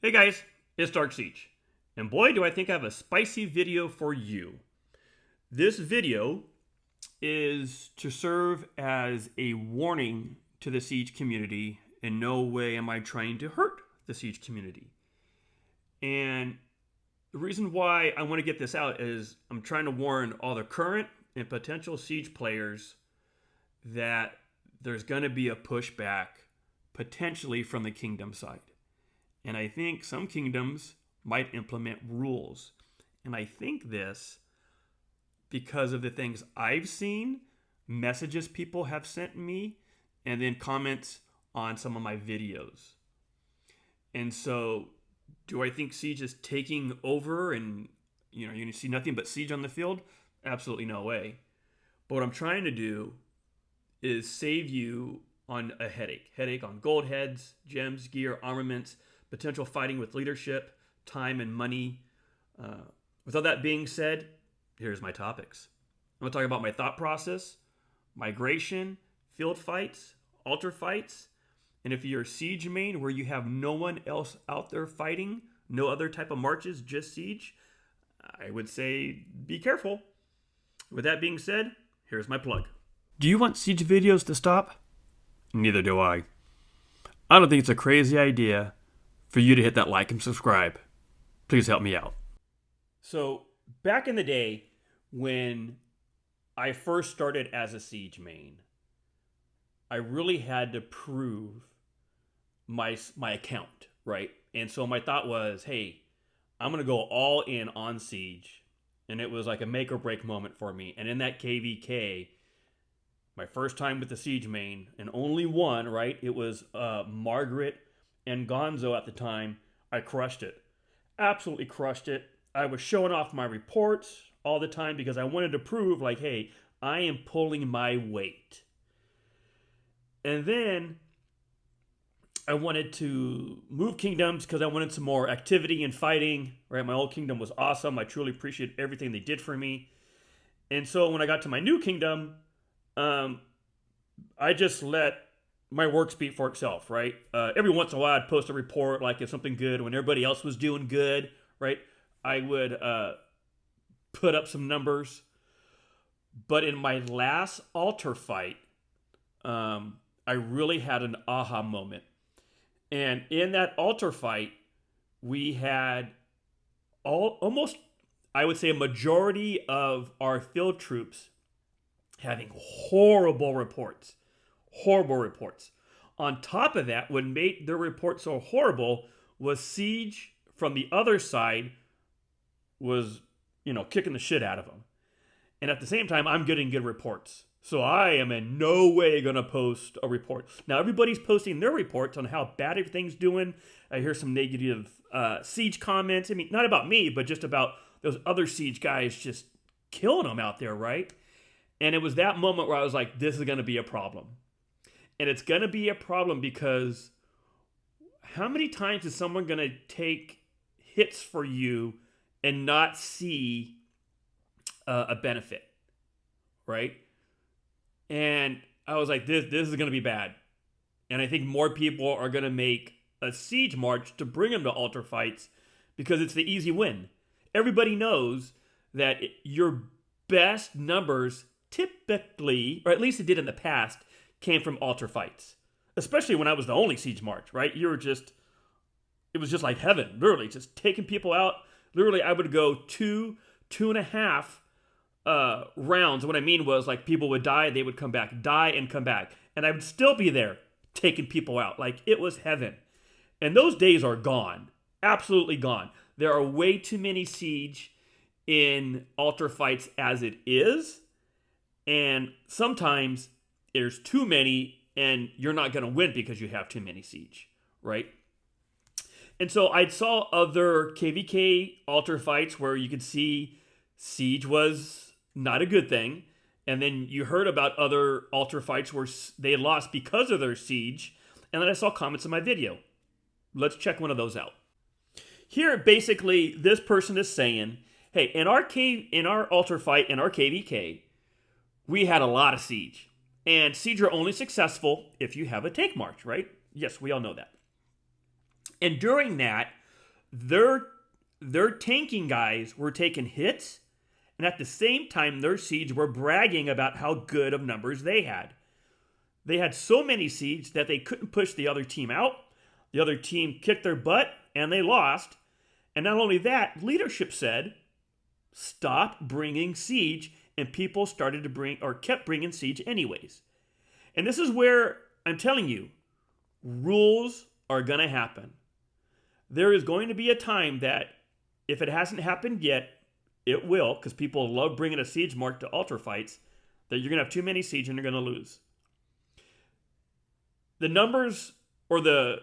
Hey guys, it's Dark Siege, and boy do I think I have a spicy video for you. This video is to serve as a warning to the Siege community. In no way am I trying to hurt the Siege community. And the reason why I want to get this out is I'm trying to warn all the current and potential Siege players that there's going to be a pushback potentially from the kingdom side. And I think some kingdoms might implement rules. And I think this because of the things I've seen, messages people have sent me, and then comments on some of my videos. And so, do I think Siege is taking over and you're going to see nothing but Siege on the field? Absolutely no way. But what I'm trying to do is save you on a headache. Headache on gold heads, gems, gear, armaments, potential fighting with leadership, time, and money. With all that being said, here's my topics. I'm going to talk about my thought process, migration, field fights, altar fights, and if you're a Siege main where you have no one else out there fighting, no other type of marches, just Siege, I would say be careful. With that being said, here's my plug. Do you want Siege videos to stop? Neither do I. I don't think it's a crazy idea for you to hit that like and subscribe. Please help me out. So, back in the day when I first started as a Siege main, I really had to prove my account, right? And so my thought was, hey, I'm going to go all in on Siege. And it was like a make or break moment for me. And in that KVK, my first time with the Siege main, and only one, right? It was Margaret and Gonzo at the time. I crushed it. Absolutely crushed it. I was showing off my reports all the time because I wanted to prove like, hey, I am pulling my weight. And then I wanted to move kingdoms because I wanted some more activity and fighting, right? My old kingdom was awesome. I truly appreciate everything they did for me. And so when I got to my new kingdom, I just let my work speak for itself, right? Every once in a while, I'd post a report, like if something good, when everybody else was doing good, right? I would put up some numbers. But in my last altar fight, I really had an aha moment. And in that altar fight, we had almost, I would say, a majority of our field troops having horrible reports. Horrible reports. On top of that, what made their report so horrible was Siege from the other side was, kicking the shit out of them. And at the same time, I'm getting good reports. So I am in no way going to post a report. Now, everybody's posting their reports on how bad everything's doing. I hear some negative Siege comments. I mean, not about me, but just about those other Siege guys just killing them out there, right? And it was that moment where I was like, this is going to be a problem. And it's going to be a problem because how many times is someone going to take hits for you and not see a benefit, right? And I was like, this is going to be bad. And I think more people are going to make a Siege march to bring them to altar fights because it's the easy win. Everybody knows that your best numbers typically, or at least it did in the past, came from altar fights. Especially when I was the only Siege march, right? It was just like heaven, literally, just taking people out. Literally, I would go two and a half rounds. What I mean was, like, people would die, they would come back, die and come back. And I would still be there taking people out. Like, it was heaven. And those days are gone. Absolutely gone. There are way too many Siege in altar fights as it is. And sometimes there's too many and you're not going to win because you have too many Siege, right? And so I saw other KVK altar fights where you could see Siege was not a good thing. And then you heard about other altar fights where they lost because of their Siege. And then I saw comments in my video. Let's check one of those out. Here, basically, this person is saying, hey, in our altar fight, in our KVK, we had a lot of Siege. And Siege are only successful if you have a take march, right? Yes, we all know that. And during that, their tanking guys were taking hits, and at the same time, their siege were bragging about how good of numbers they had. They had so many siege that they couldn't push the other team out. The other team kicked their butt, and they lost. And not only that, leadership said, stop bringing siege, and people started to bring, or kept bringing siege anyways. And this is where I'm telling you, rules are going to happen. There is going to be a time that, if it hasn't happened yet, it will, because people love bringing a siege mark to altar fights, that you're going to have too many siege and you're going to lose. The numbers or the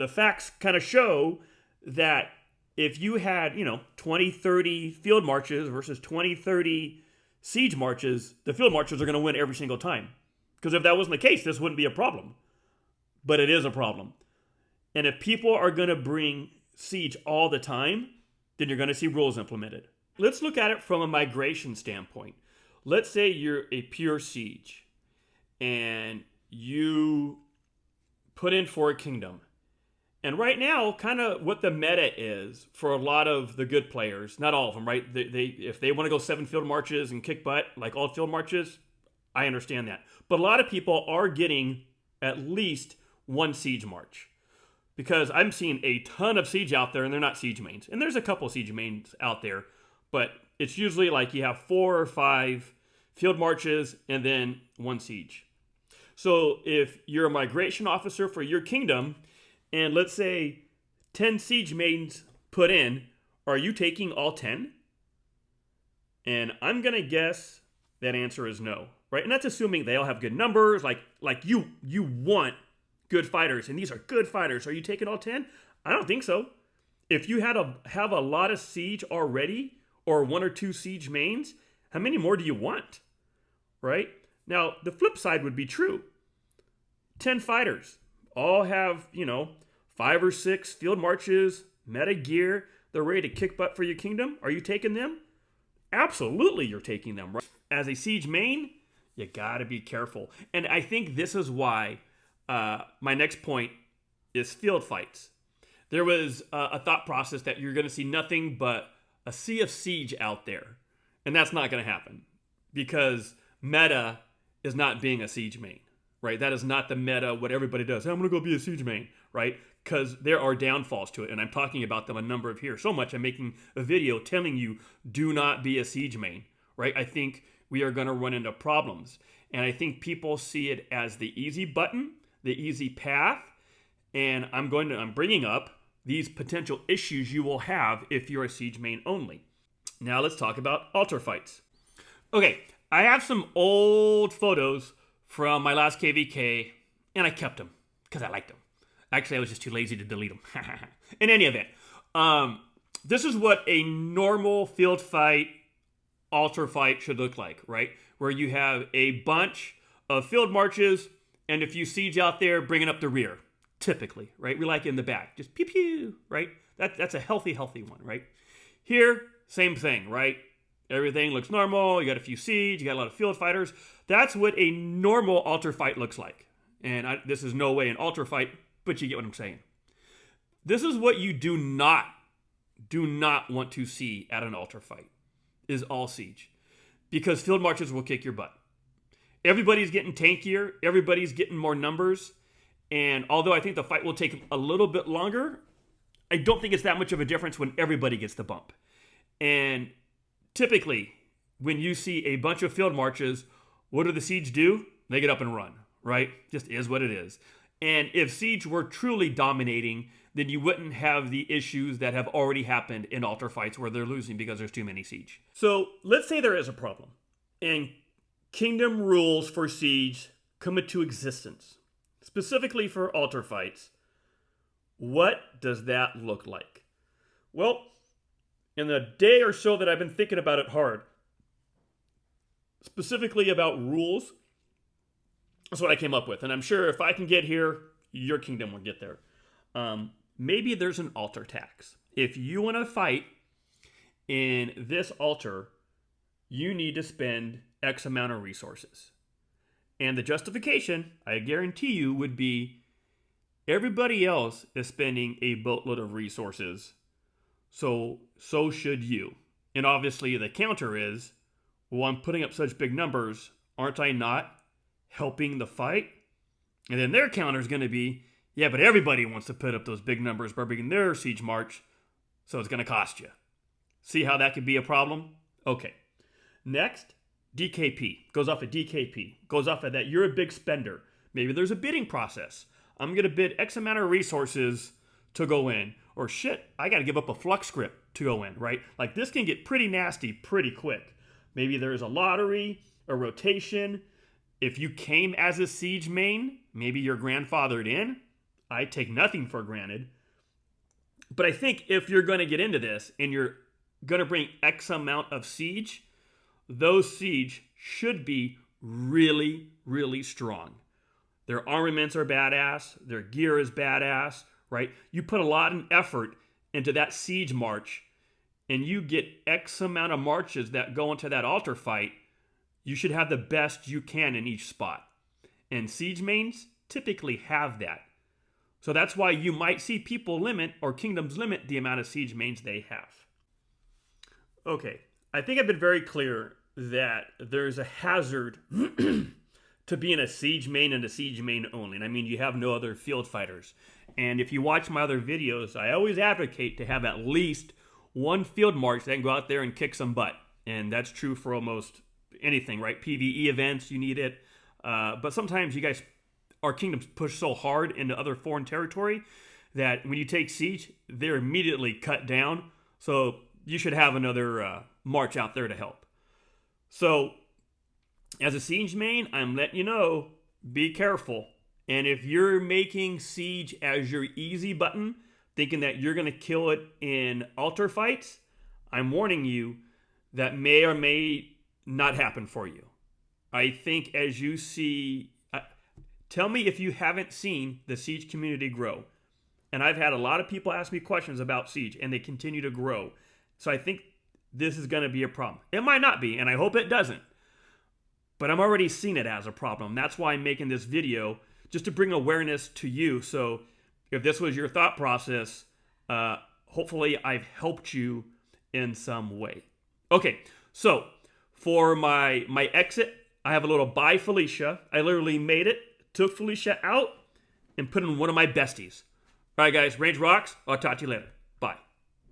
facts kind of show that if you had, 20, 30 field marches versus 20, 30 siege marches, the field marches are going to win every single time. Because if that wasn't the case, this wouldn't be a problem. But it is a problem. And if people are going to bring siege all the time, then you're going to see rules implemented. Let's look at it from a migration standpoint. Let's say you're a pure siege and you put in for a kingdom. And right now, kind of what the meta is for a lot of the good players, not all of them, right? If they want to go 7 field marches and kick butt, like all field marches, I understand that. But a lot of people are getting at least 1 siege march. Because I'm seeing a ton of siege out there and they're not siege mains. And there's a couple siege mains out there, but it's usually like you have 4 or 5 field marches and then 1 siege. So if you're a migration officer for your kingdom, and let's say 10 siege mains put in, are you taking all 10? And I'm going to guess that answer is no, right? And that's assuming they all have good numbers, like you want good fighters, and these are good fighters. Are you taking all 10? I don't think so. If you have a lot of siege already, or 1 or 2 siege mains, how many more do you want, right? Now, the flip side would be true. 10 fighters all have, 5 or 6 field marches, meta gear. They're ready to kick butt for your kingdom. Are you taking them? Absolutely, you're taking them. Right? As a siege main, you got to be careful. And I think this is why my next point is field fights. There was a thought process that you're going to see nothing but a sea of siege out there. And that's not going to happen because meta is not being a siege main, right? That is not the meta, what everybody does. Hey, I'm going to go be a siege main, right? Because there are downfalls to it. And I'm talking about them a number of here. So much I'm making a video telling you, do not be a siege main, right? I think we are going to run into problems. And I think people see it as the easy button, the easy path. And I'm bringing up these potential issues you will have if you're a siege main only. Now let's talk about altar fights. Okay, I have some old photos from my last KVK, and I kept them because I liked them. Actually, I was just too lazy to delete them. In any event, this is what a normal field fight, altar fight should look like, right? Where you have a bunch of field marches, and if you siege out there, bringing up the rear. Typically, right? We like it in the back. Just pew pew, right? That's a healthy one, right? Here, same thing, right? Everything looks normal. You got a few siege. You got a lot of field fighters. That's what a normal altar fight looks like. And this is no way an altar fight, but you get what I'm saying. This is what you do not want to see at an altar fight, is all siege. Because field marches will kick your butt. Everybody's getting tankier. Everybody's getting more numbers. And although I think the fight will take a little bit longer, I don't think it's that much of a difference when everybody gets the bump. And typically, when you see a bunch of field marches, what do the siege do? They get up and run, right? Just is what it is. And if siege were truly dominating, then you wouldn't have the issues that have already happened in altar fights where they're losing because there's too many siege. So let's say there is a problem, and kingdom rules for siege come into existence. Specifically for altar fights, what does that look like? Well, in the day or so that I've been thinking about it hard, specifically about rules, that's what I came up with. And I'm sure if I can get here, your kingdom will get there. Maybe there's an altar tax. If you want to fight in this altar, you need to spend X amount of resources. And the justification, I guarantee you, would be everybody else is spending a boatload of resources. So should you. And obviously the counter is, well, I'm putting up such big numbers, aren't I not helping the fight? And then their counter is going to be, yeah, but everybody wants to put up those big numbers by bringing their siege march, so it's going to cost you. See how that could be a problem? Okay. Next, DKP. Goes off of DKP. Goes off of that you're a big spender. Maybe there's a bidding process. I'm going to bid X amount of resources to go in. Or shit, I got to give up a flux script to go in, right? Like this can get pretty nasty pretty quick. Maybe there's a lottery, a rotation. If you came as a siege main, maybe you're grandfathered in. I take nothing for granted. But I think if you're going to get into this and you're going to bring X amount of siege, those siege should be really, really strong. Their armaments are badass. Their gear is badass, right? You put a lot of effort into that siege march and you get X amount of marches that go into that altar fight, you should have the best you can in each spot. And siege mains typically have that. So that's why you might see people limit, or kingdoms limit, the amount of siege mains they have. Okay, I think I've been very clear that there's a hazard to being a siege main and a siege main only. And I mean, you have no other field fighters. And if you watch my other videos, I always advocate to have at least one field march that can go out there and kick some butt. And that's true for almost anything, right? PvE events, you need it. But sometimes you guys, our kingdoms push so hard into other foreign territory that when you take siege, they're immediately cut down. So you should have another march out there to help. So as a siege main, I'm letting you know, be careful. And if you're making siege as your easy button, thinking that you're going to kill it in altar fights, I'm warning you that may or may not happen for you. I think as you see, tell me if you haven't seen the siege community grow. And I've had a lot of people ask me questions about siege, and they continue to grow. So I think this is going to be a problem. It might not be, and I hope it doesn't. But I'm already seeing it as a problem. That's why I'm making this video, just to bring awareness to you. So if this was your thought process, hopefully I've helped you in some way. Okay, so for my exit, I have a little bye Felicia. I literally made it, took Felicia out, and put in one of my besties. All right, guys, range rocks. I'll talk to you later.